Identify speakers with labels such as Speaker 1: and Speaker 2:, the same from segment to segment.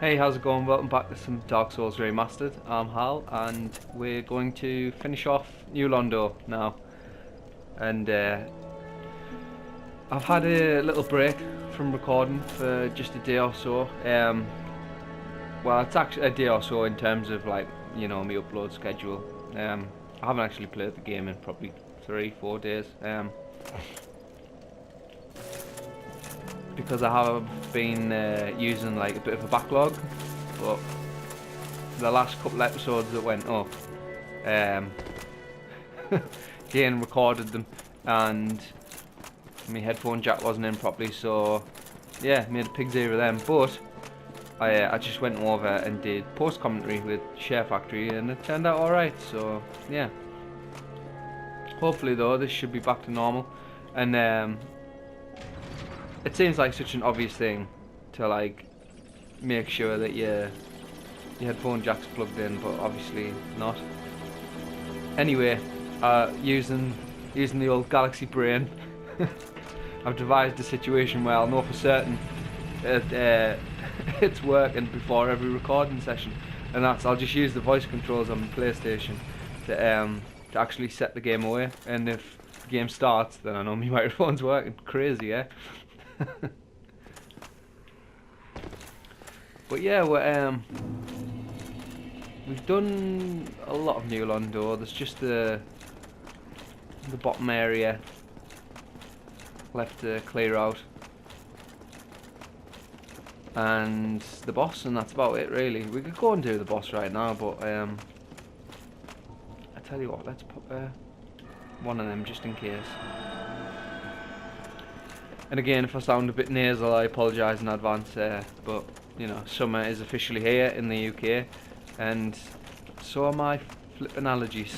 Speaker 1: Hey, how's it going? Welcome back to some Dark Souls Remastered. I'm Hal, and we're going to finish off New Londo now. And I've had a little break from recording for just a day or so. Well, it's actually a day or so in terms of like, my upload schedule. I haven't actually played the game in probably 3-4 days. Because I have been using like a bit of a backlog, but the last couple episodes that went up, Jane recorded them and my headphone jack wasn't in properly, so yeah, made a pig's ear of them. But I just went over and did post commentary with Share Factory and it turned out alright, so yeah. Hopefully though, this should be back to normal. And it seems like such an obvious thing to like make sure that your headphone jack's plugged in, but obviously not. Anyway, using the old Galaxy brain, I've devised a situation where I'll know for certain that it's working before every recording session, and that's I'll just use the voice controls on the PlayStation to actually set the game away, and if the game starts, then I know my microphone's working. Crazy, eh? But yeah, we've done a lot of New Londo. There's just the bottom area left to clear out, and the boss, and that's about it really. We could go and do the boss right now, but I tell you what, let's put one of them just in case. And again, if I sound a bit nasal, I apologise in advance, but you know, summer is officially here in the UK, and so are my flippin' allergies.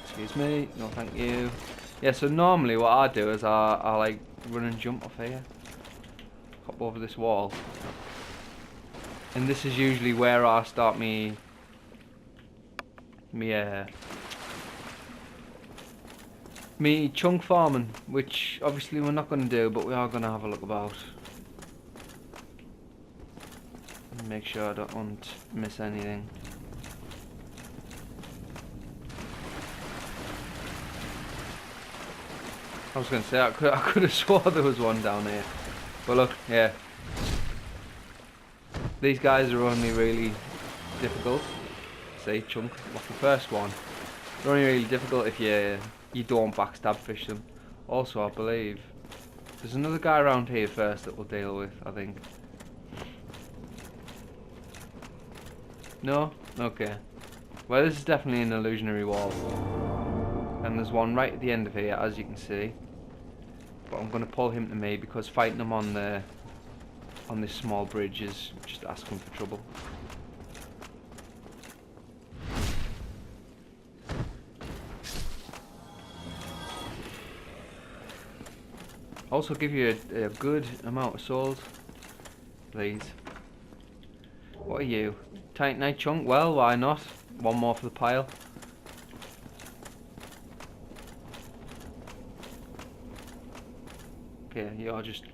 Speaker 1: Excuse me, no thank you. Yeah, so normally what I do is I like run and jump off here, hop over this wall, and this is usually where I start me chunk farming, which obviously we're not going to do, but we are going to have a look about. And make sure I don't miss anything. I was going to say, I could have swore there was one down here. But look, yeah. These guys are only really difficult. See, chunk, what's the first one? They're only really difficult if you don't backstab fish them. Also, I believe there's another guy around here first that we'll deal with, I think. No? Okay. Well, this is definitely an illusionary wall. And there's one right at the end of here, as you can see. But I'm going to pull him to me because fighting him on this small bridge is just asking for trouble. Also give you a good amount of souls, please. What are you? Titanite chunk? Well, why not? One more for the pile. Okay, you're just...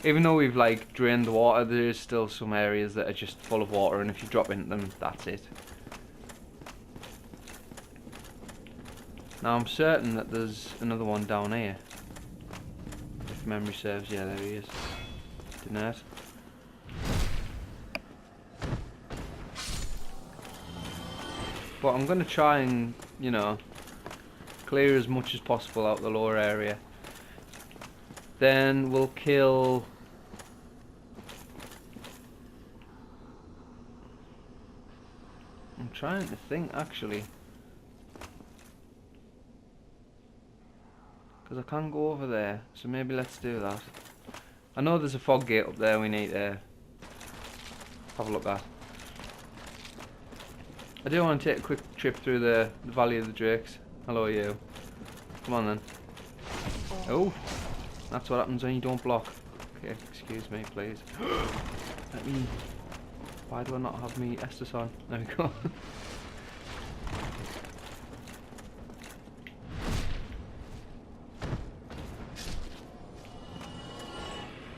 Speaker 1: Even though we've like drained the water, there's still some areas that are just full of water, and if you drop into them, that's it. Now I'm certain that there's another one down here. If memory serves, yeah, there he is. Didn't. But I'm going to try and, you know, clear as much as possible out the lower area. Then we'll kill... I'm trying to think, actually. Because I can't go over there, so maybe let's do that. I know there's a fog gate up there we need to have a look at. I do want to take a quick trip through the Valley of the Drakes. Hello, you. Come on then. Oh, that's what happens when you don't block. Okay, excuse me, please. Let me... Why do I not have me Estus on? There we go.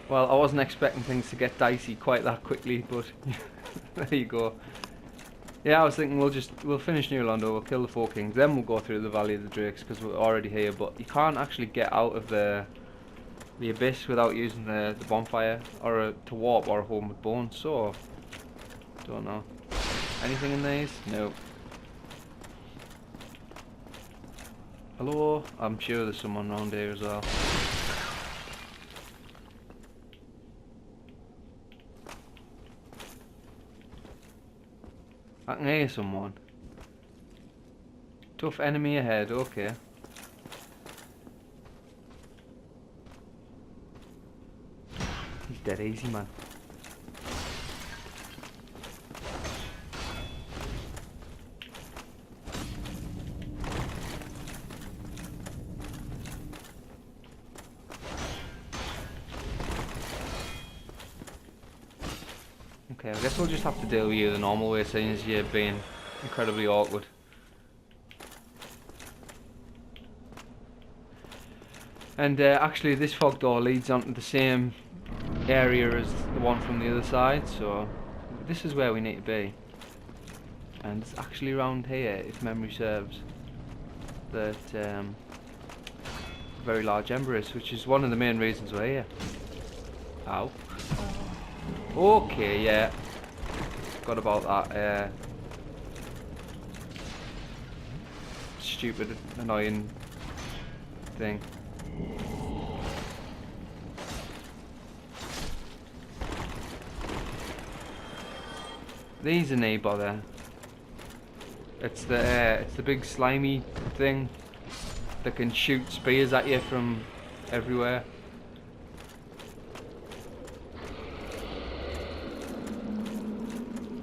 Speaker 1: Well, I wasn't expecting things to get dicey quite that quickly, but there you go. Yeah, I was thinking we'll finish New Londo, we'll kill the Four Kings, then we'll go through the Valley of the Drakes because we're already here. But you can't actually get out of the abyss without using the bonfire or to warp or a home with bones. So don't know. Anything in these? No. Hello? I'm sure there's someone around here as well. I can hear someone. Tough enemy ahead, okay. He's dead easy, man. Okay, I guess we'll just have to deal with you the normal way, seeing as you're being incredibly awkward. And actually this fog door leads onto the same area as the one from the other side, so this is where we need to be. And it's actually around here, if memory serves, that very large ember is, which is one of the main reasons we're here. Ow. Okay, yeah. Forgot about that. Stupid, annoying thing. These are no bother. It's the big slimy thing that can shoot spears at you from everywhere.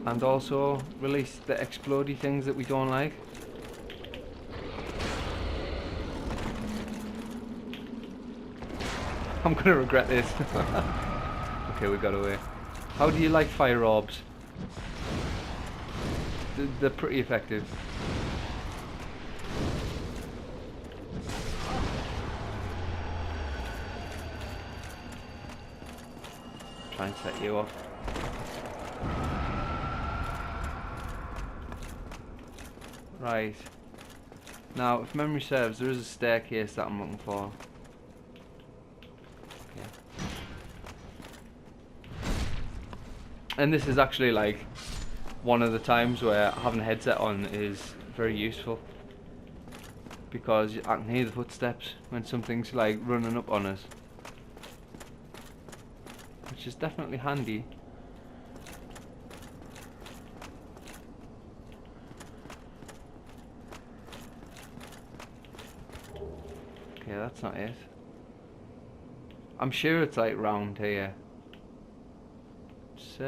Speaker 1: And also release the explodey things that we don't like. I'm gonna regret this. Okay, we got away. How do you like fire orbs? They're pretty effective. Try and set you off. Right. Now, if memory serves, there is a staircase that I'm looking for. Okay. And this is actually like one of the times where having a headset on is very useful, because I can hear the footsteps when something's like running up on us, which is definitely handy. Okay, that's not it. I'm sure it's like round here. It's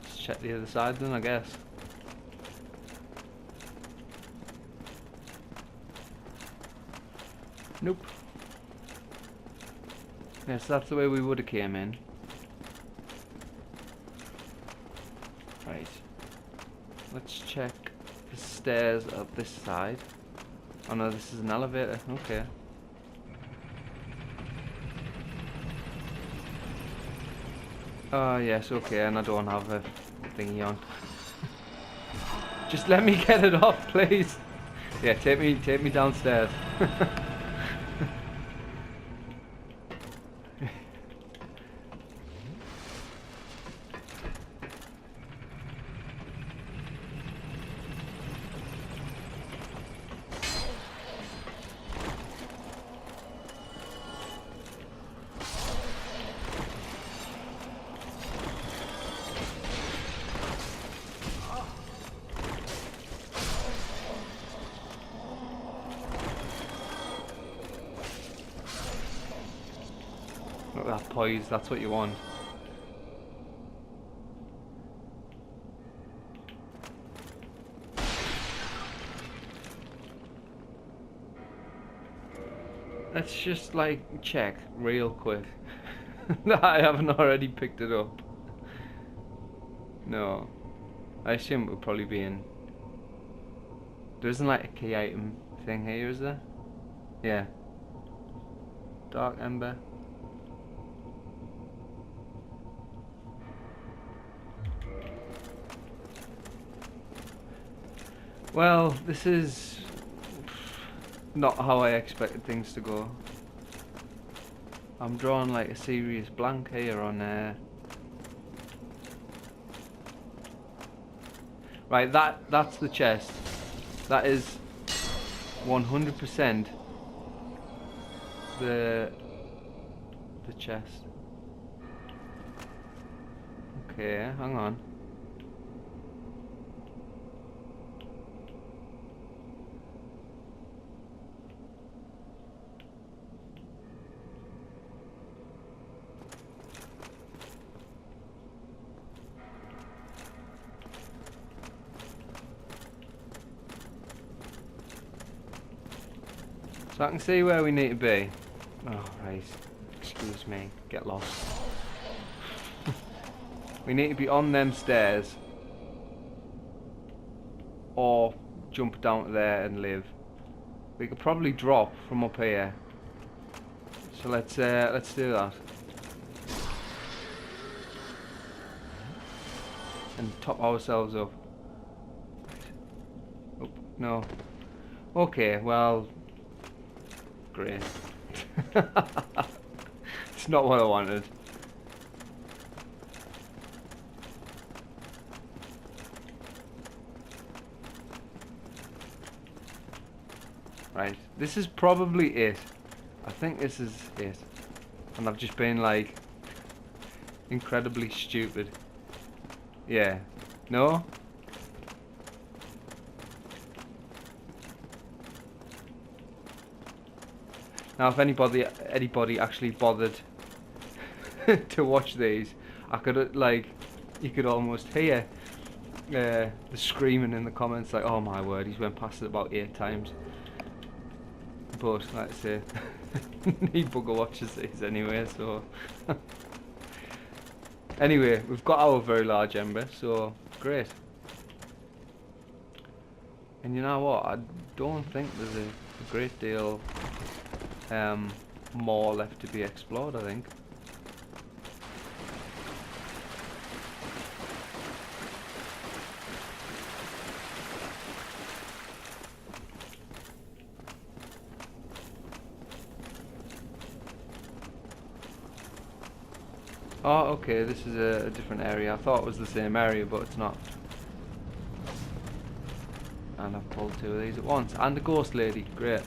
Speaker 1: let's check the other side then, I guess. Nope. Yes, that's the way we would have came in. Right. Let's check the stairs up this side. Oh no, this is an elevator. Okay. Oh yes, okay, and I don't have a thingy on. Just let me get it off, please. Yeah, take me downstairs. Look at that poise, that's what you want. Let's just like check real quick that I haven't already picked it up. No. I assume it would probably be in... There isn't like a key item thing here, is there? Yeah. Dark Ember. Well, this is not how I expected things to go. I'm drawing like a serious blank here on Right, that's the chest. That is 100% the chest. Okay, hang on. So I can see where we need to be. Oh, right. Excuse me. Get lost. We need to be on them stairs. Or jump down to there and live. We could probably drop from up here. So let's do that. And top ourselves up. Oh, no. Okay, well... Great. It's not what I wanted. Right, this is probably it. I think this is it. And I've just been like incredibly stupid. Yeah. No? Now if anybody actually bothered to watch these, I could like, you could almost hear the screaming in the comments like, oh my word, he's went past it about 8 times. But like I say, he bugger watches these anyway, so anyway, we've got our very large ember, so great. And you know what, I don't think there's a great deal more left to be explored, I think. Oh, okay, this is a different area. I thought it was the same area, but it's not. And I've pulled 2 of these at once. And the ghost lady, great.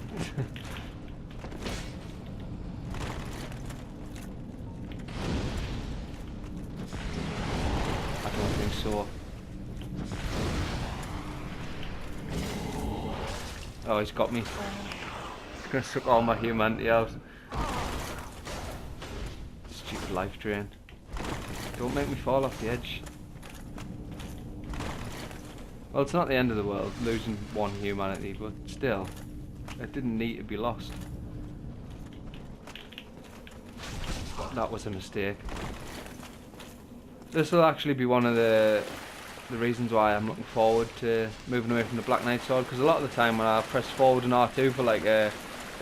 Speaker 1: I don't think so. Oh, he's got me. He's gonna suck all my humanity out. Stupid life drain. Don't make me fall off the edge. Well, it's not the end of the world, losing 1 humanity, but still, it didn't need to be lost. That was a mistake. This will actually be one of the reasons why I'm looking forward to moving away from the Black Knight sword, because a lot of the time when I press forward and R2 for like a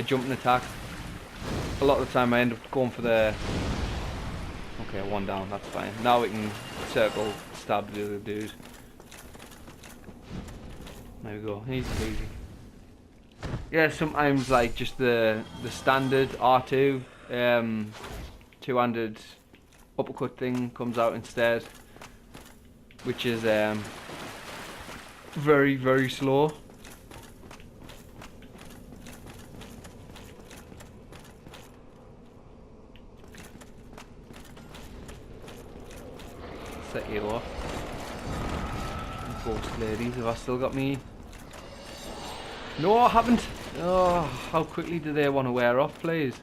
Speaker 1: jumping attack, a lot of the time I end up going for the... Okay, 1 down, that's fine. Now we can circle, stab the other dude. There we go, easy peasy. Yeah, sometimes like just the standard R2 two-handed uppercut thing comes out instead, which is very, very slow. Set you off. Ghost ladies, have I still got me? No, I haven't. Oh, how quickly do they want to wear off, please?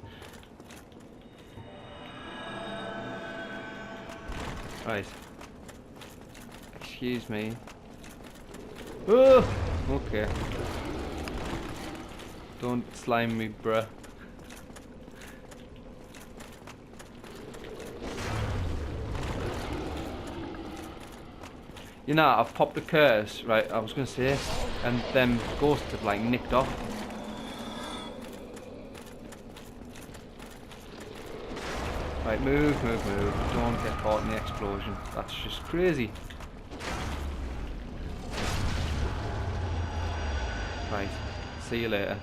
Speaker 1: Right. Excuse me. Oh, okay. Don't slime me, bruh. You know, I've popped the curse, right, I was going to say, and them ghosts have, like, nicked off. Right, move, move, move. Don't get caught in the explosion. That's just crazy. Right, see you later.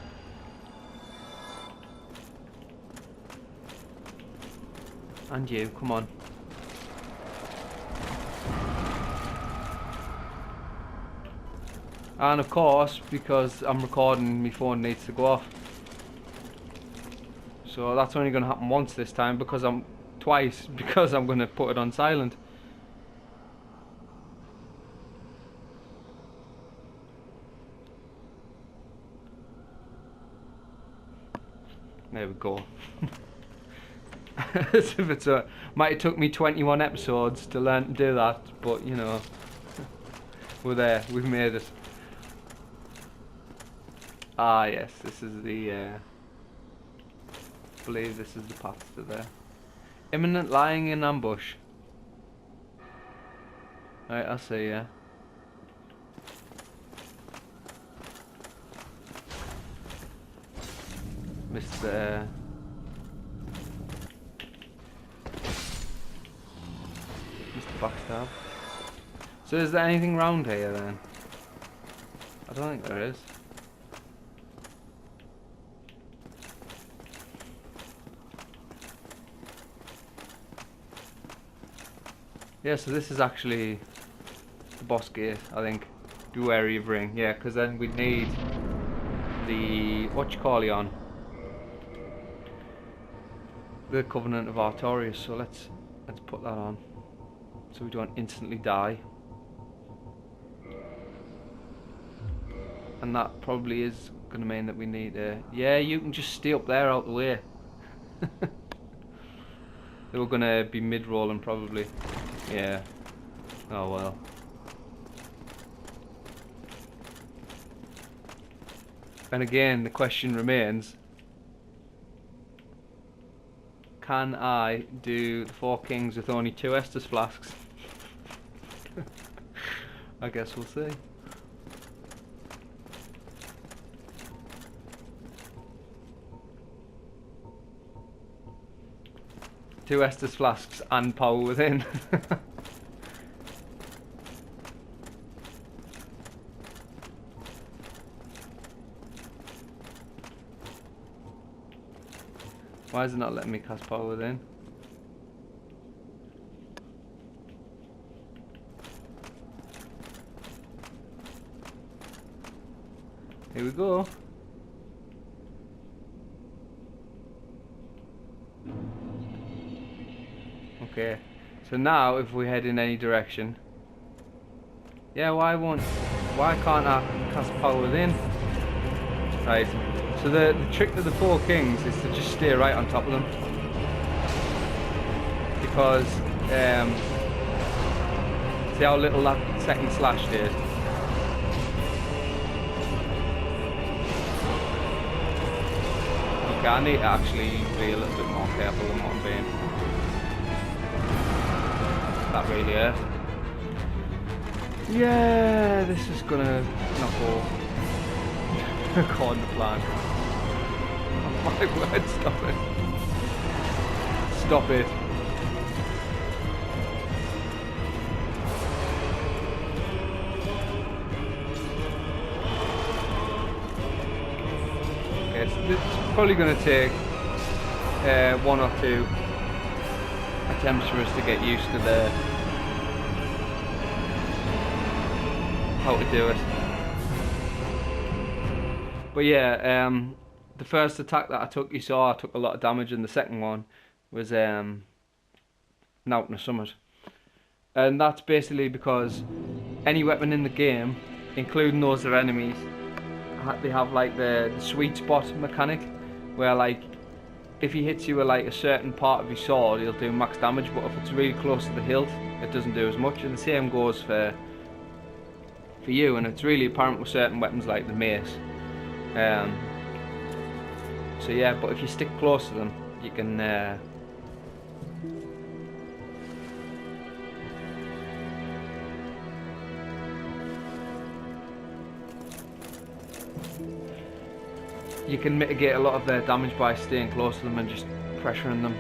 Speaker 1: And you, come on. And of course, because I'm recording, my phone needs to go off. So that's only going to happen once this time, because twice, because I'm going to put it on silent. There we go. As if it's might have took me 21 episodes to learn to do that, but you know, we're there, we've made it. Ah yes, this is the, I believe this is the path to there. Imminent lying in ambush. Right, I see ya. Mr. Backstab. So is there anything round here then? I don't think there is. Yeah, so this is actually the boss gate, I think. Be wary of ring, yeah, because then we'd need the on the Covenant of Artorias. So let's put that on, so we don't instantly die. And that probably is going to mean that we need yeah, you can just stay up there out the way. They were going to be mid-rolling probably. Yeah. Oh well. And again, the question remains, can I do the 4 kings with only 2 Estus flasks? I guess we'll see. Two Estus flasks and power within. Why is it not letting me cast power within? Here we go. Okay, so now if we head in any direction, yeah, why can't I cast power within? Right, so the trick to the 4 kings is to just stay right on top of them, because see how little that second slash did? Okay, I need to actually be a little bit more careful than what I'm being. That really hurt. Yeah, this is gonna not go according to plan. Oh my word, stop it. Stop it. Okay, so it's probably gonna take 1 or 2 attempts for us to get used to how to do it. But yeah, the first attack that I took, you saw I took a lot of damage, and the second one was Naut na Summit. And that's basically because any weapon in the game, including those of enemies, they have like the sweet spot mechanic, where like if he hits you with like a certain part of your sword, he'll do max damage, but if it's really close to the hilt, it doesn't do as much. And the same goes for you, and it's really apparent with certain weapons like the mace. So yeah, but if you stick close to them, you can you can mitigate a lot of their damage by staying close to them and just pressuring them.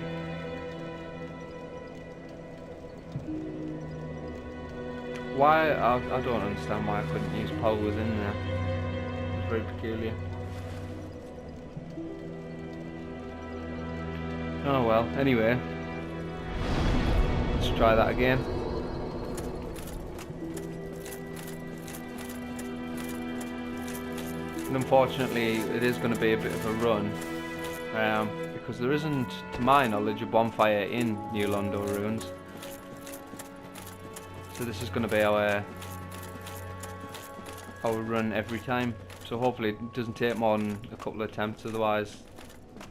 Speaker 1: Why? I don't understand why I couldn't use power within there. It's very peculiar. Oh well, anyway. Let's try that again. And unfortunately, it is going to be a bit of a run. Because there isn't, to my knowledge, a bonfire in New Londo Ruins. So this is going to be our run every time. So hopefully it doesn't take more than a couple of attempts, otherwise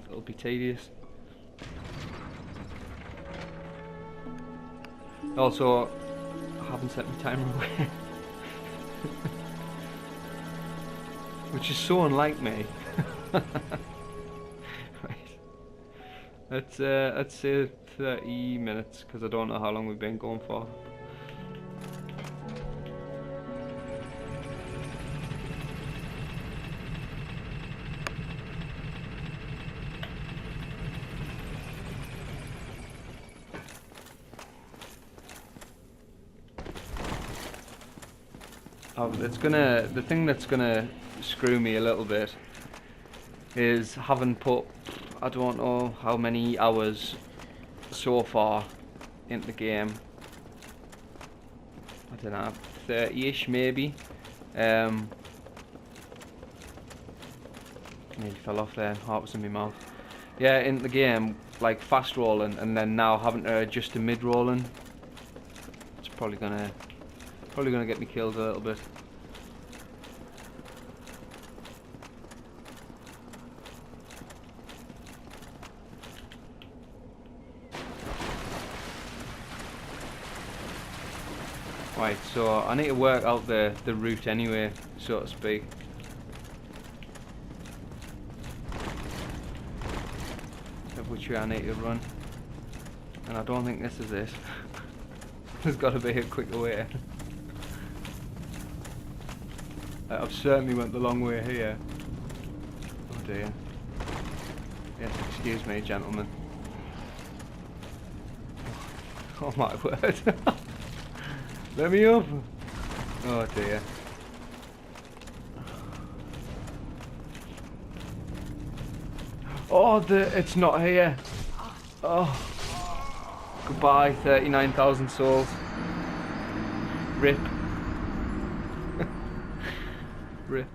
Speaker 1: it'll be tedious. Also, I haven't set my timer away. Which is so unlike me. Right. Let's say 30 minutes, because I don't know how long we've been going for. The thing that's gonna screw me a little bit is having put, I don't know how many hours so far into the game. I don't know, 30-ish maybe. Nearly fell off there, heart was in my mouth. Yeah, in the game, like fast rolling, and then now having to adjust to mid rolling. It's probably gonna get me killed a little bit. Right, so I need to work out the route anyway, so to speak. Of which way I need to run. And I don't think this is it. There's got to be a quicker way. I've certainly went the long way here. Oh dear. Yes, excuse me, gentlemen. Oh my word. Let me up! Oh dear. Oh, it's not here. Oh. Goodbye, 39,000 souls. Rip. Rip.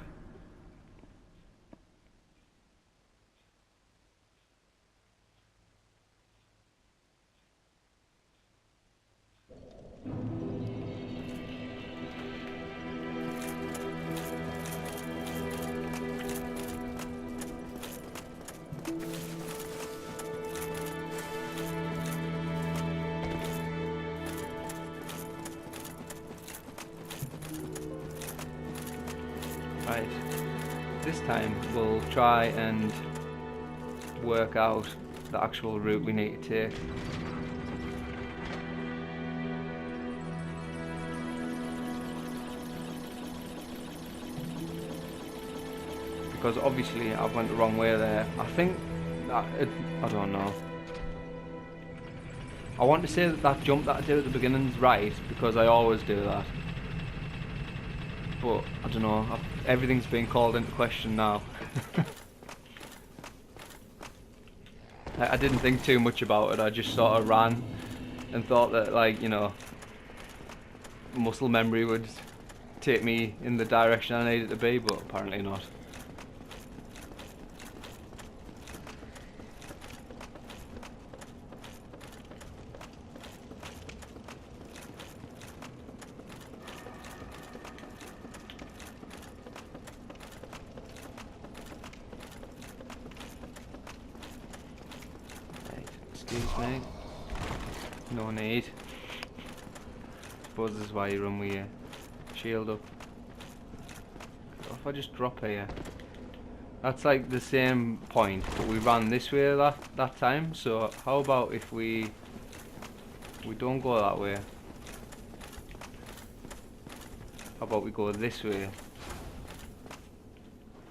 Speaker 1: Right, this time we'll try and work out the actual route we need to take. Because obviously I went the wrong way there. I think that I don't know. I want to say that jump that I did at the beginning is right, because I always do that. But I don't know, everything's being called into question now. I didn't think too much about it, I just sort of ran and thought that, like, you know, muscle memory would take me in the direction I needed to be, but apparently not. Excuse me. No need. Suppose this is why you run with your shield up. What if I just drop here? That's like the same point, but we ran this way that time. So how about if we don't go that way? How about we go this way?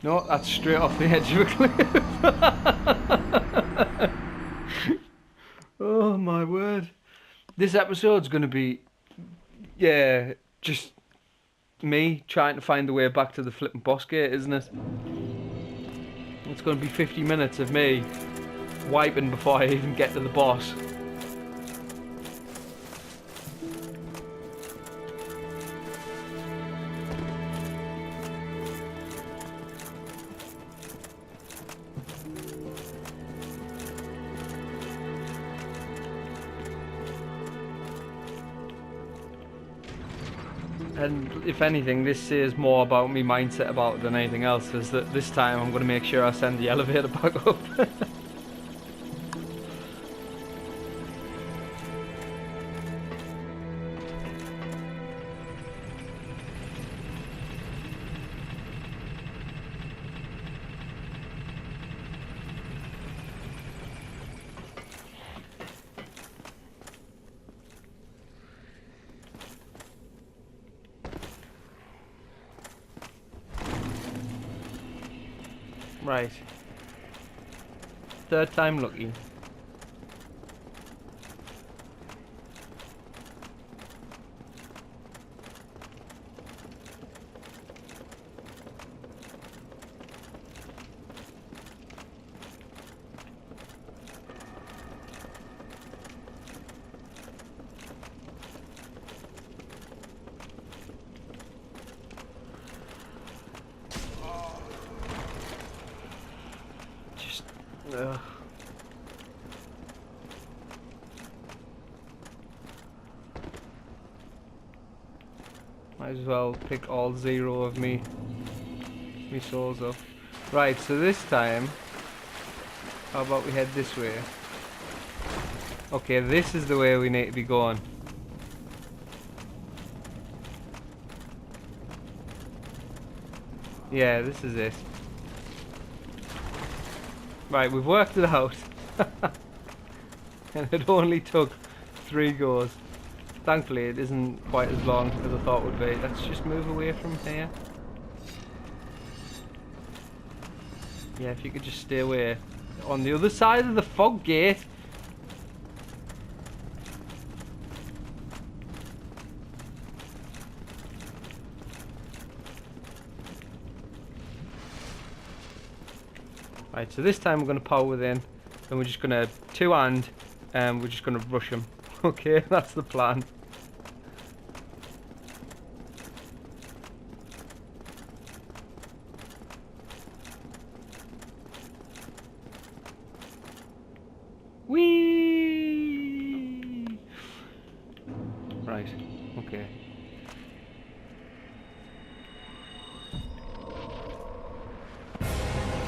Speaker 1: No, that's straight off the edge of a cliff. Oh my word. This episode's going to be, yeah, just me trying to find the way back to the flipping boss gate, isn't it? It's going to be 50 minutes of me wiping before I even get to the boss. And if anything, this says more about me mindset about it than anything else, is that this time I'm going to make sure I send the elevator back up. Right. Third time lucky. Ugh. Might as well pick all 0 of me souls up. Right, so this time, how about we head this way? Okay, this is the way we need to be going. Yeah, this is it. Right, we've worked it out. And it only took 3 goes. Thankfully it isn't quite as long as I thought it would be. Let's just move away from here. Yeah, if you could just stay away. On the other side of the fog gate. Right, so this time we're going to power within, and we're just going to two-hand, and we're just going to rush them. Okay, that's the plan. Whee! Right, okay.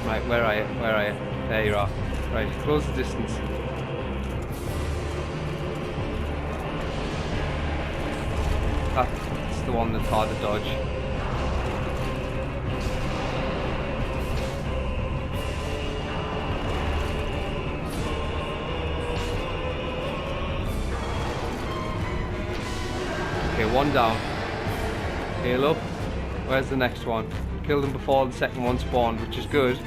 Speaker 1: Right, where are you? Where are you? There you are. Right, close the distance. That's the one that's hard to dodge. Okay, one down. Heal up. Where's the next one? Killed him before the second one spawned, which is good.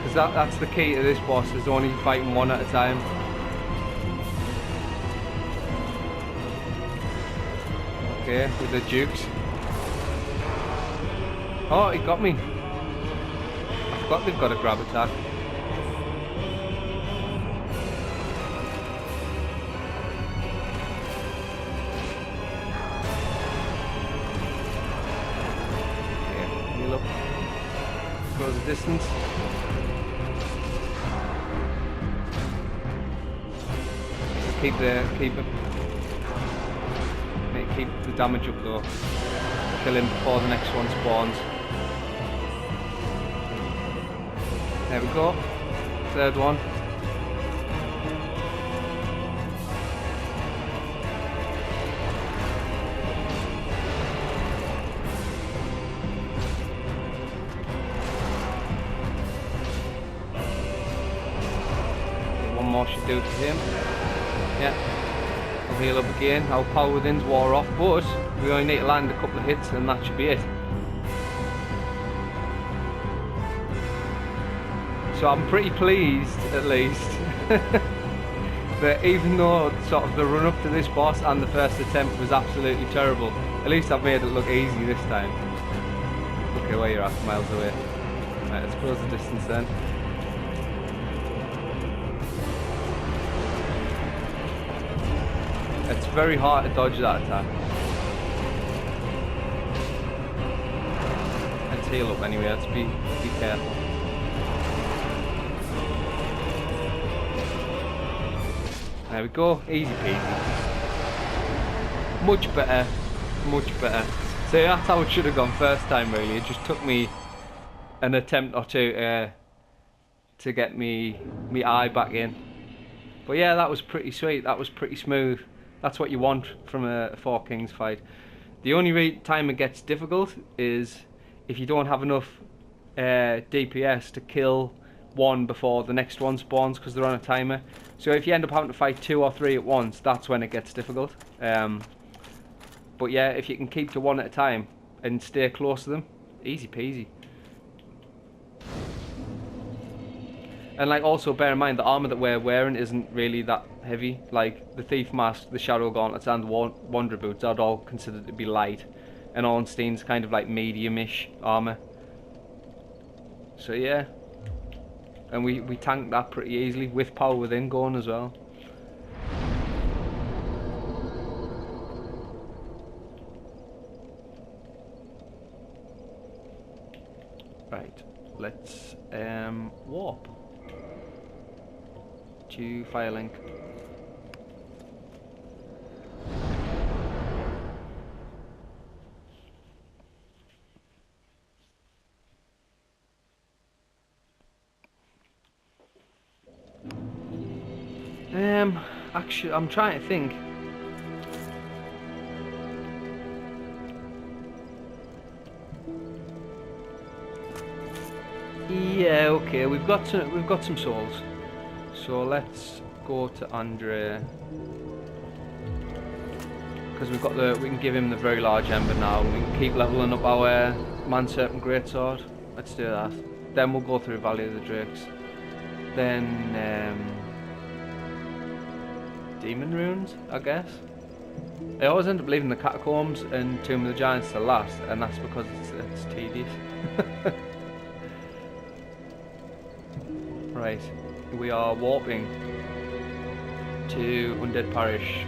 Speaker 1: Because that's the key to this boss, is only fighting one at a time. Okay, with the jukes. Oh, he got me. I forgot they've got a grab attack. Okay, heal up. Close the distance. Keep the damage up though. Kill him before the next one spawns. There we go. Third one. Okay, one more should do it to him. Yeah. I'll heal up again. Our power within's wore off, but we only need to land a couple of hits and that should be it. So I'm pretty pleased, at least, that even though sort of the run up to this boss and the first attempt was absolutely terrible, at least I've made it look easy this time. Okay, where you're at, miles away. Right, let's close the distance then. It's very hard to dodge that attack. Let's heal up anyway, let's be careful. There we go, easy peasy. Much better, much better. So that's how it should have gone first time really. It just took me an attempt or two to get me eye back in. But yeah, that was pretty sweet, that was pretty smooth. That's what you want from a Four Kings fight. The only time it gets difficult is if you don't have enough DPS to kill one before the next one spawns, because they're on a timer. So if you end up having to fight 2 or 3 at once, that's when it gets difficult. But yeah, if you can keep to one at a time and stay close to them, easy peasy. And like, also bear in mind the armor that we're wearing isn't really that heavy. Like the Thief Mask, the Shadow Gauntlets and the Wanderer Boots are all considered to be light, and Ornstein's kind of like medium-ish armor. So yeah, and we tanked that pretty easily with Power Within going as well. Right, let's warp to Firelink. Actually, I'm trying to think. Yeah, okay, we've got some souls. So let's go to Andre, because we can give him the very large ember now. We can keep leveling up our Man Serpent Greatsword. Let's do that. Then we'll go through Valley of the Drakes. Then Demon Runes, I guess. I always end up leaving the Catacombs and Tomb of the Giants to last, and that's because it's tedious. Right, we are warping to Undead Parish.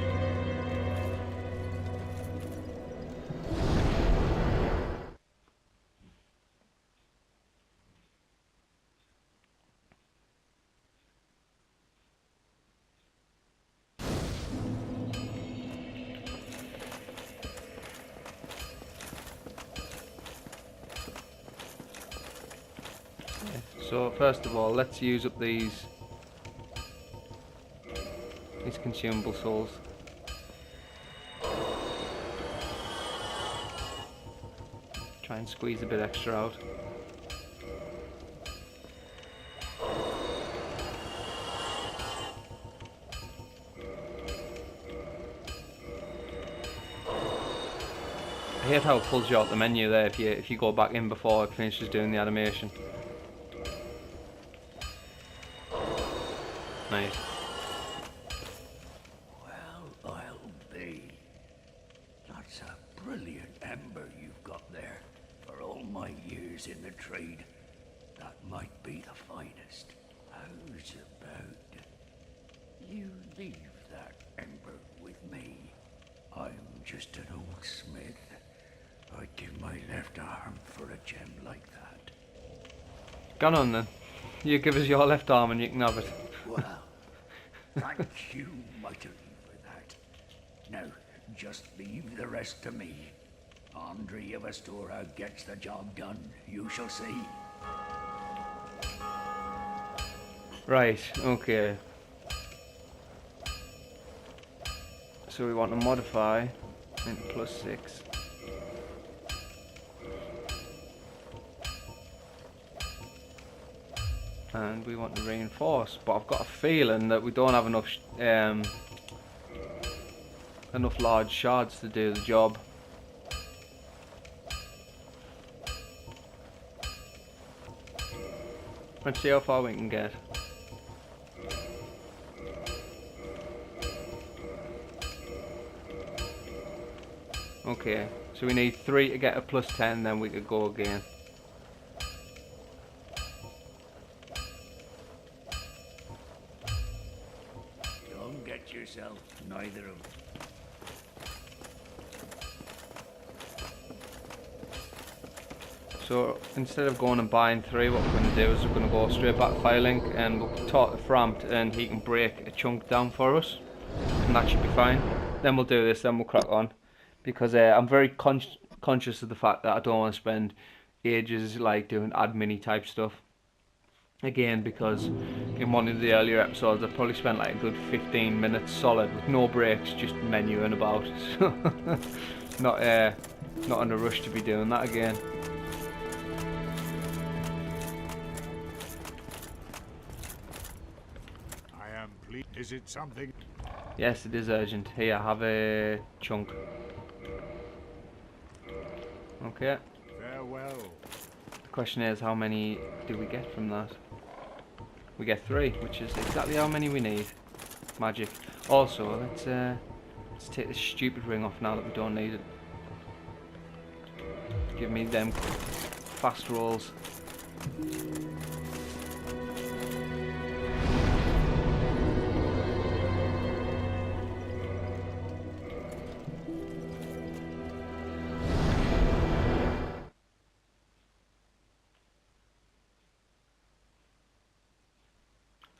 Speaker 1: So first of all, let's use up these consumable souls. Try and squeeze a bit extra out. I hate how it pulls you out the menu there if you go back in before it finishes doing the animation. Nice.
Speaker 2: Well, I'll be. That's a brilliant ember you've got there. For all my years in the trade, that might be the finest. How's about you leave that ember with me? I'm just an old smith. I'd give my left arm for a gem like that.
Speaker 1: Gone on then. You give us your left arm and you can have it.
Speaker 2: Well, thank you mightily for that. Now, just leave the rest to me. Andre of Astora gets the job done, you shall see.
Speaker 1: Right, okay. So we want to modify into +6. And we want to reinforce, but I've got a feeling that we don't have enough enough large shards to do the job. Let's see how far we can get. Okay, so we need 3 to get a plus 10, then we could go again.
Speaker 2: Don't get yourself neither of them.
Speaker 1: So instead of going and buying 3, what we're going to do is we're going to go straight back to Firelink and we'll talk to Framt and he can break a chunk down for us. And that should be fine. Then we'll do this, then we'll crack on. Because I'm very conscious of the fact that I don't want to spend ages like doing admin-y type stuff. Again, because in one of the earlier episodes I probably spent like a good 15 minutes solid with no breaks, just menuing about. So not in a rush to be doing that again.
Speaker 3: Is it something?
Speaker 1: Yes, it is urgent. Here, have a chunk. Okay.
Speaker 3: Farewell.
Speaker 1: The question is, how many do we get from that? We get 3, which is exactly how many we need. Magic. Also, let's take this stupid ring off now that we don't need it. Give me them fast rolls.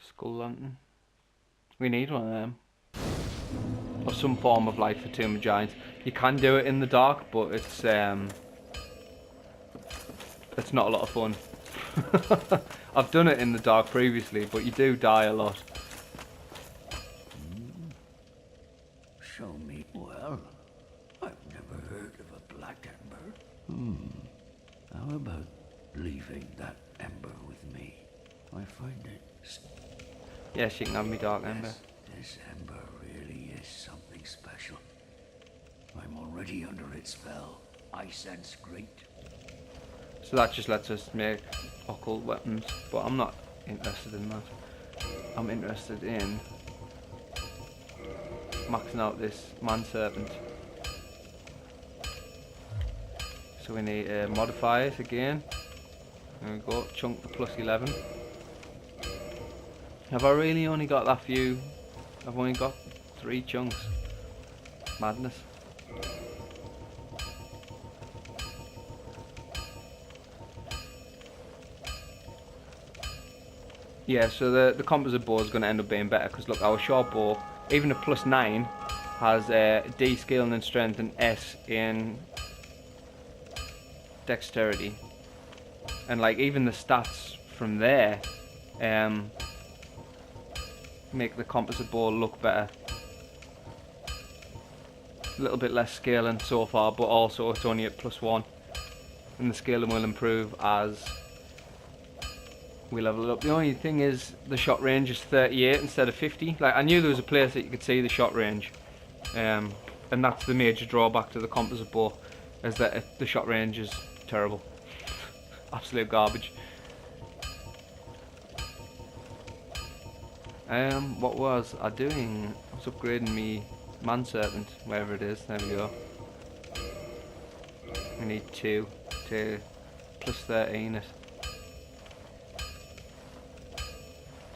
Speaker 1: Skull lantern. We need one of them. Or some form of light for Tomb of Giants. You can do it in the dark, but it's not a lot of fun. I've done it in the dark previously, but you do die a lot.
Speaker 2: Show me. Well, I've never heard of a black ember. How about leaving that ember with me? I find it.
Speaker 1: Yes, you can have me dark ember.
Speaker 2: This ember really is something special. I'm already under its spell. I sense great.
Speaker 1: So that just lets us make occult weapons, but I'm not interested in that. I'm interested in maxing out this man serpent. So we need modifiers again. There we go, chunk to plus 11. Have I really only got that few? I've only got 3 chunks. Madness. Yeah, so the composite bow is going to end up being better because look, our short bow, even a plus 9, has D skill and strength and S in dexterity. And like even the stats from there make the composite bow look better. A little bit less scaling so far, but also it's only at plus 1. And the scaling will improve as we level it up. The only thing is the shot range is 38 instead of 50. Like I knew there was a place that you could see the shot range. And that's the major drawback to the composite bow, is that the shot range is terrible. Absolute garbage. What was I doing? I was upgrading me man serpent, wherever it is. There we go. We need 2 to plus 13 it.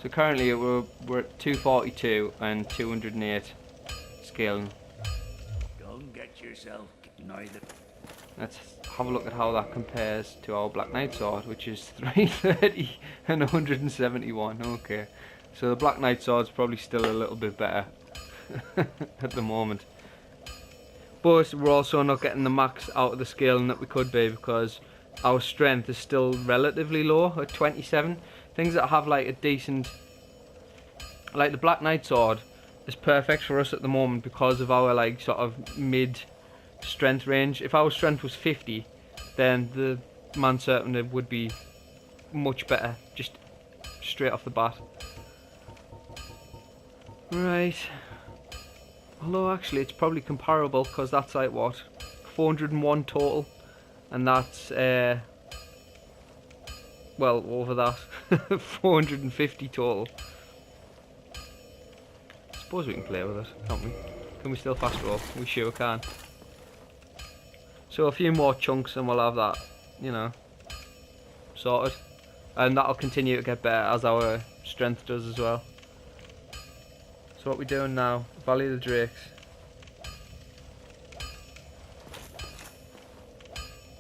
Speaker 1: So currently we're at 242 and 208 scaling.
Speaker 2: Don't get yourself neither.
Speaker 1: Let's have a look at how that compares to our Black Knight sword, which is 330 and 171. Okay. So the Black Knight sword's probably still a little bit better at the moment. But we're also not getting the max out of the scaling that we could be because our strength is still relatively low at 27. Things that have like a decent, like the Black Knight sword is perfect for us at the moment because of our like sort of mid strength range. If our strength was 50, then the man serpent would be much better just straight off the bat. Right. Although actually it's probably comparable because that's like what, 401 total, and that's well over that. 450 total. Suppose we can play with it, can't we? Can we still fast roll? We sure can. So a few more chunks and we'll have that, you know, sorted. And that'll continue to get better as our strength does as well. So what we're doing now, Valley of the Drakes.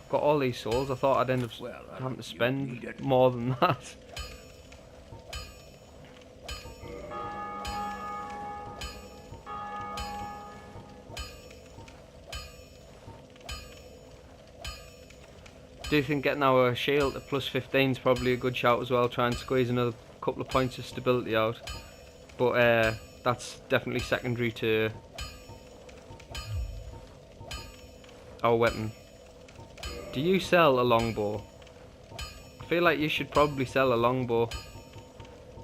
Speaker 1: Got all these souls, I thought I'd end up having to spend more than that. Do you think getting our shield at plus 15 is probably a good shout as well? Try and squeeze another couple of points of stability out. But that's definitely secondary to our weapon. Do you sell a longbow? I feel like you should probably sell a longbow.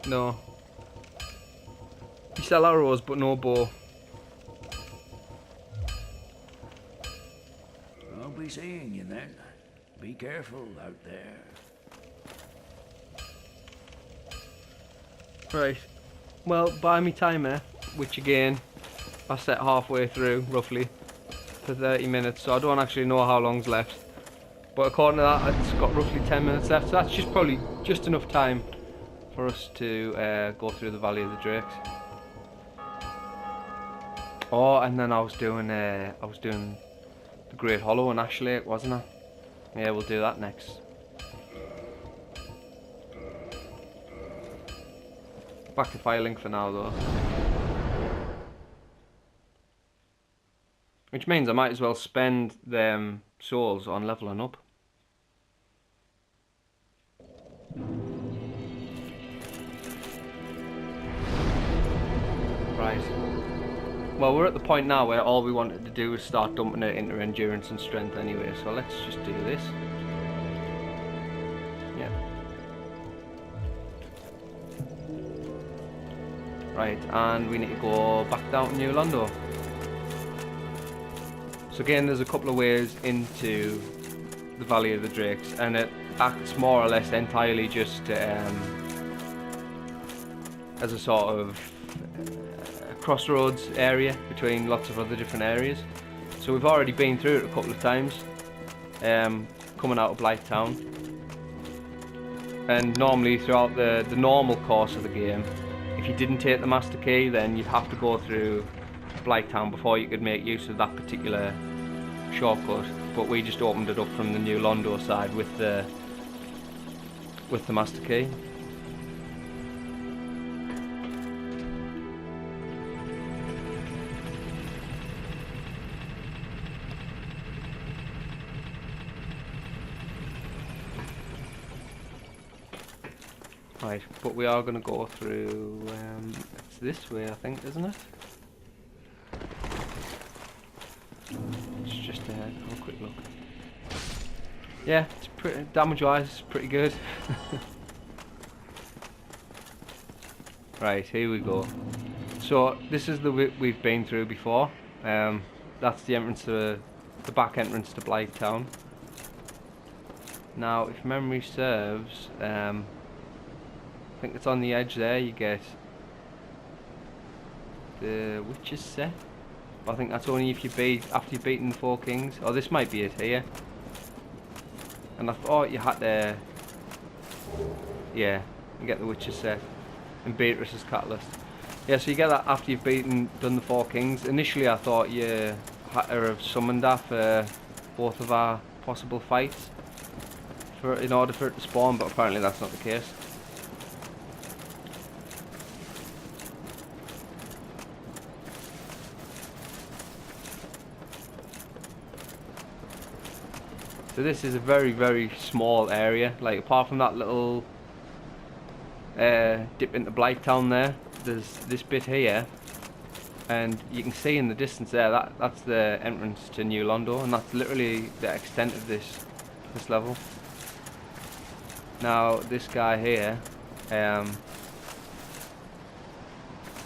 Speaker 1: No. You sell arrows but no bow.
Speaker 2: I'll be seeing you then. Be careful out there.
Speaker 1: Right. Well, by me timer, which again I set halfway through roughly for 30 minutes, so I don't actually know how long's left. But according to that, it's got roughly 10 minutes left, so that's just probably just enough time for us to go through the Valley of the Drakes. Oh, and then I was doing the Great Hollow and Ash Lake, wasn't I? Yeah, we'll do that next. Back to Firelink for now though. Which means I might as well spend them souls on leveling up. Right. Well, we're at the point now where all we wanted to do was start dumping it into endurance and strength anyway, so let's just do this. Yeah. Right, and we need to go back down to New Londo. So again, there's a couple of ways into the Valley of the Drakes, and it acts more or less entirely just as a sort of crossroads area between lots of other different areas. So we've already been through it a couple of times, coming out of Blighttown. And normally throughout the normal course of the game, if you didn't take the Master Key, then you'd have to go through Blighttown before you could make use of that particular shortcut. But we just opened it up from the New Londo side with the Master Key. Right, but we are going to go through, it's this way I think, isn't it? Let's just have a quick look. Yeah, it's pretty, damage-wise, it's pretty good. Right, here we go. So, this is the bit we've been through before. That's the entrance to, the back entrance to Blighttown. Now, if memory serves, I think it's on the edge there, you get the Witch's Set. I think that's only if you beat, after you've beaten the 4 kings. Or this might be it here. And I thought you had to, yeah, you get the Witch's Set and Beatrice's Catalyst. Yeah, so you get that after you've done the 4 kings. Initially I thought you had to have summoned that for both of our possible fights in order for it to spawn, but apparently that's not the case. So this is a very, very small area. Like, apart from that little dip into Blighttown there, there's this bit here, and you can see in the distance there that's the entrance to New Londo, and that's literally the extent of this level. Now this guy here,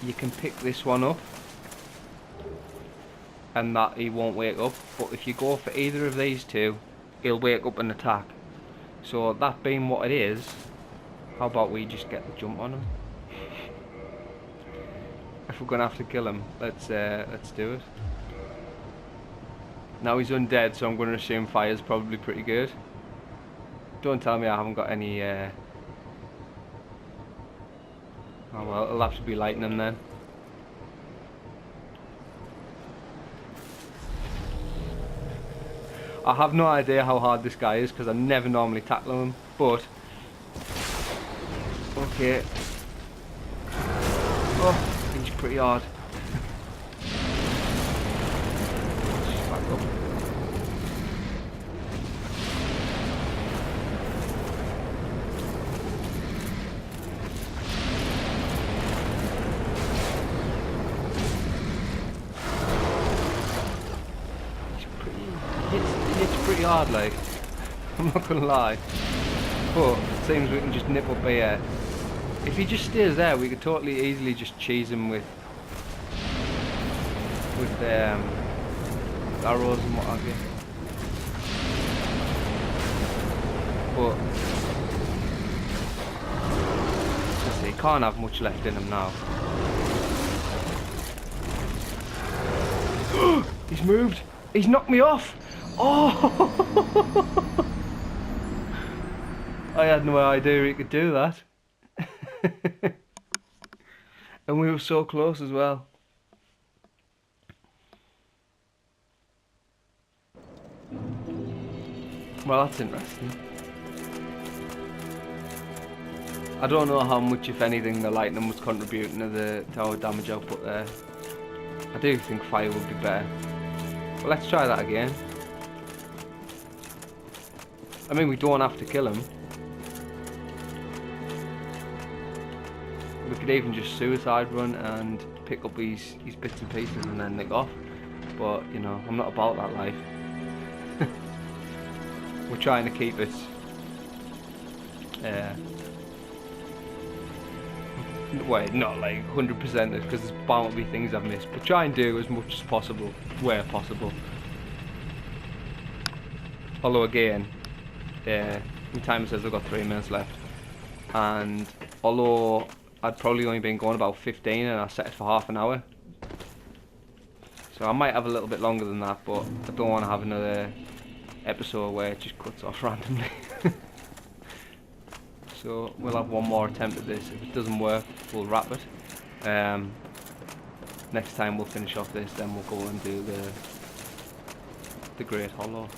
Speaker 1: you can pick this one up, and that he won't wake up. But if you go for either of these two, he'll wake up and attack. So that being what it is, how about we just get the jump on him? If we're gonna have to kill him, let's do it. Now he's undead, so I'm gonna assume fire's probably pretty good. Don't tell me I haven't got any. Oh well, it'll have to be lightning then. I have no idea how hard this guy is because I never normally tackle him, but okay. Oh, he's pretty hard. Just back up. It's pretty hard, like, I'm not gonna lie, but it seems we can just nip up here. If he just stays there, we could totally easily just cheese him with arrows and what have you. But let's see, he can't have much left in him now. He's moved. He's knocked me off. Oh! I had no idea he could do that. And we were so close as well. Well, that's interesting. I don't know how much, if anything, the lightning was contributing to our damage output there. I do think fire would be better. But let's try that again. I mean, we don't have to kill him. We could even just suicide run and pick up his bits and pieces and then nick off. But, you know, I'm not about that life. We're trying to keep it well, not like 100% because there's bound to be things I've missed, but try and do as much as possible where possible. Although again, the timer says I've got 3 minutes left, and although I'd probably only been going about 15 and I set it for half an hour, so I might have a little bit longer than that, but I don't want to have another episode where it just cuts off randomly. So we'll have one more attempt at this. If it doesn't work, we'll wrap it. Next time we'll finish off this, then we'll go and do the Great Hollow.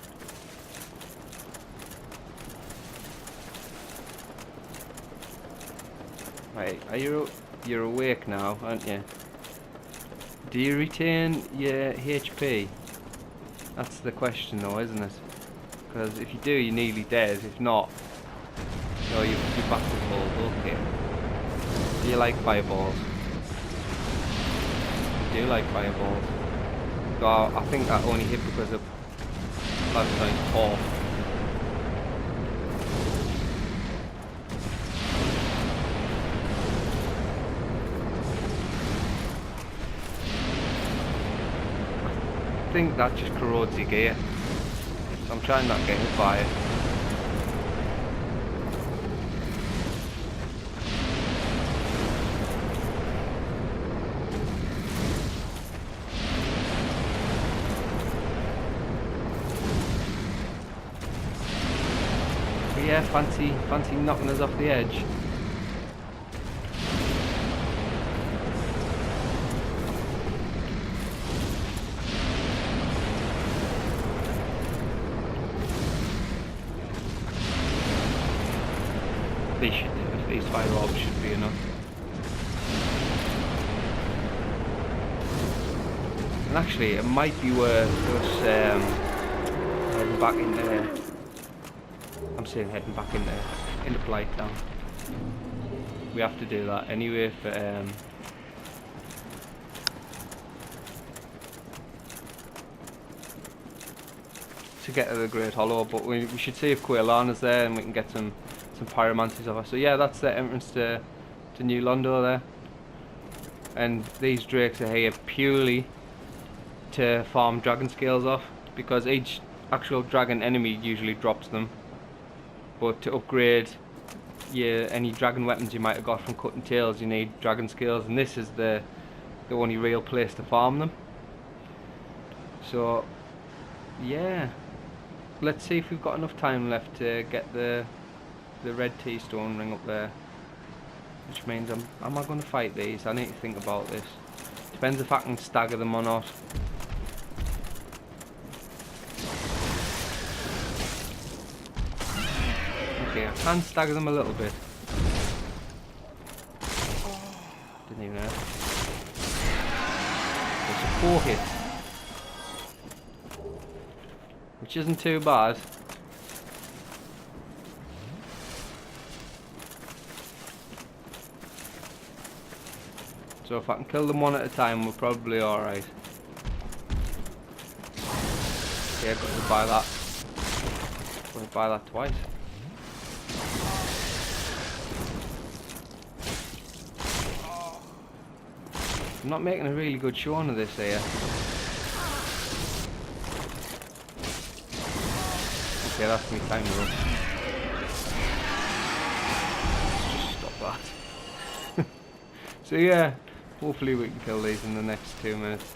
Speaker 1: Right, you're awake now, aren't you? Do you retain your HP? That's the question though, isn't it? Because if you do, you're nearly dead. If not, no, you're back to full. Okay. Do you like fireballs? Do you like fireballs? Oh, I think that only hit because of last night's off. I think that just corrodes your gear. So I'm trying not to get hit by it. But yeah, fancy knocking us off the edge. These should do it. These fire orbs should be enough. And actually, it might be worth us heading back in there. I'm saying heading back in there, into Blight Town. We have to do that anyway for to get to the Great Hollow. But we should see if Quailana's there and we can get some pyromancies of her. So yeah, that's the entrance to New Londo there. And these drakes are here purely to farm dragon scales off, because each actual dragon enemy usually drops them. but to upgrade any dragon weapons you might have got from cutting tails, you need dragon scales, and this is the only real place to farm them. So yeah, let's see if we've got enough time left to get the red tea stone ring up there, which means am I going to fight these? I need to think about this. Depends if I can stagger them or not. Okay, I can stagger them a little bit. Didn't even know. There's a 4 hit, which isn't too bad. So if I can kill them one at a time, we're probably alright. Okay, I've got to buy that. Got to buy that twice. I'm not making a really good showing of this here. Okay, that's me time to rush. Just stop that. So yeah, hopefully we can kill these in the next 2 minutes.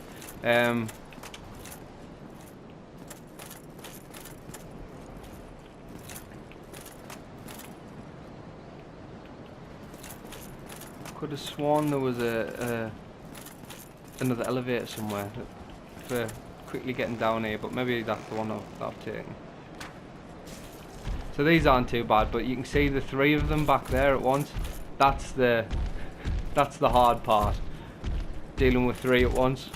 Speaker 1: Could have sworn there was another elevator somewhere for quickly getting down here, but maybe that's the one that I've taken. So these aren't too bad, but you can see the 3 of them back there at once. That's the hard part, dealing with 3 at once,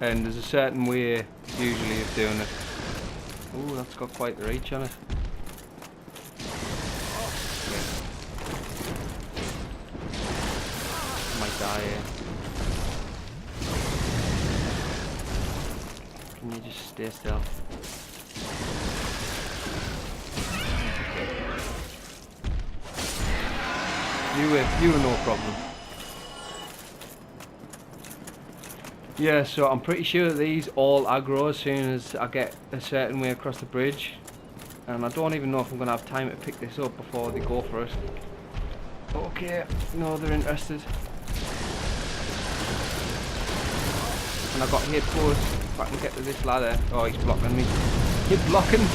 Speaker 1: and there's a certain way usually of doing it. Ooh, that's got quite the reach on it. I might die here. Can you just stay still? You were no problem. Yeah, so I'm pretty sure these all aggro as soon as I get a certain way across the bridge, and I don't even know if I'm gonna have time to pick this up before they go for it. Okay, no, they're interested. And I got hit close. If I can get to this ladder. Oh, he's blocking me. He's blocking me.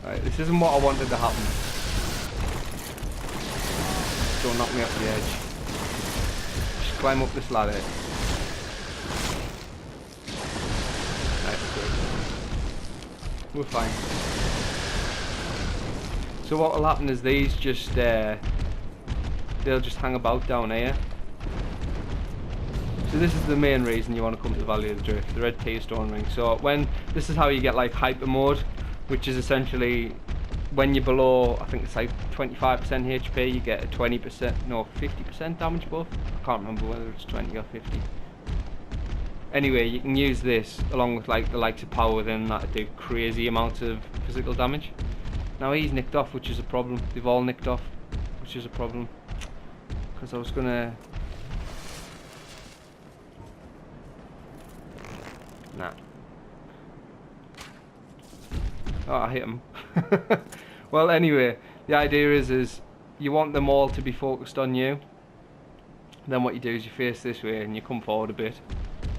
Speaker 1: Right, this isn't what I wanted to happen. Don't knock me off the edge. Just climb up this ladder. Right, good. We're fine. So what will happen is these just they'll just hang about down here. So this is the main reason you want to come to the Valley of the Drift, the red tea stone ring. So this is how you get like hyper mode, which is essentially when you're below, I think it's like 25% HP, you get a 50% damage buff. I can't remember whether it's 20 or 50. Anyway, you can use this along with like the likes of power within that to do crazy amounts of physical damage. Now he's nicked off, which is a problem. They've all nicked off, which is a problem. Because I was gonna... Nah. Oh, I hit him. Well, anyway, the idea is you want them all to be focused on you. Then what you do is you face this way and you come forward a bit,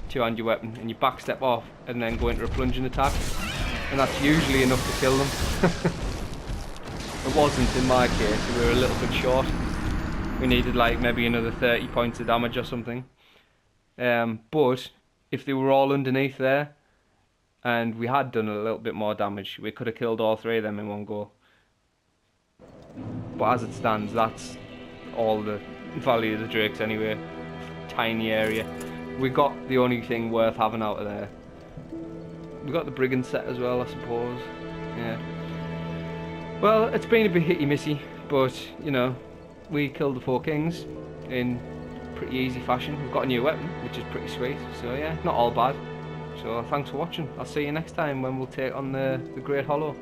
Speaker 1: two-hand your weapon, and you back step off and then go into a plunging attack. And that's usually enough to kill them. It wasn't in my case, we were a little bit short. We needed like maybe another 30 points of damage or something. But if they were all underneath there, and we had done a little bit more damage, we could have killed all 3 of them in one go. But as it stands, that's all the Valley of the Drakes anyway. Tiny area. We got the only thing worth having out of there. We got the brigand set as well, I suppose. Yeah. Well, it's been a bit hitty-missy, but you know, we killed the 4 kings in pretty easy fashion. We've got a new weapon, which is pretty sweet. So yeah, not all bad. So thanks for watching. I'll see you next time when we'll take on the Great Hollow.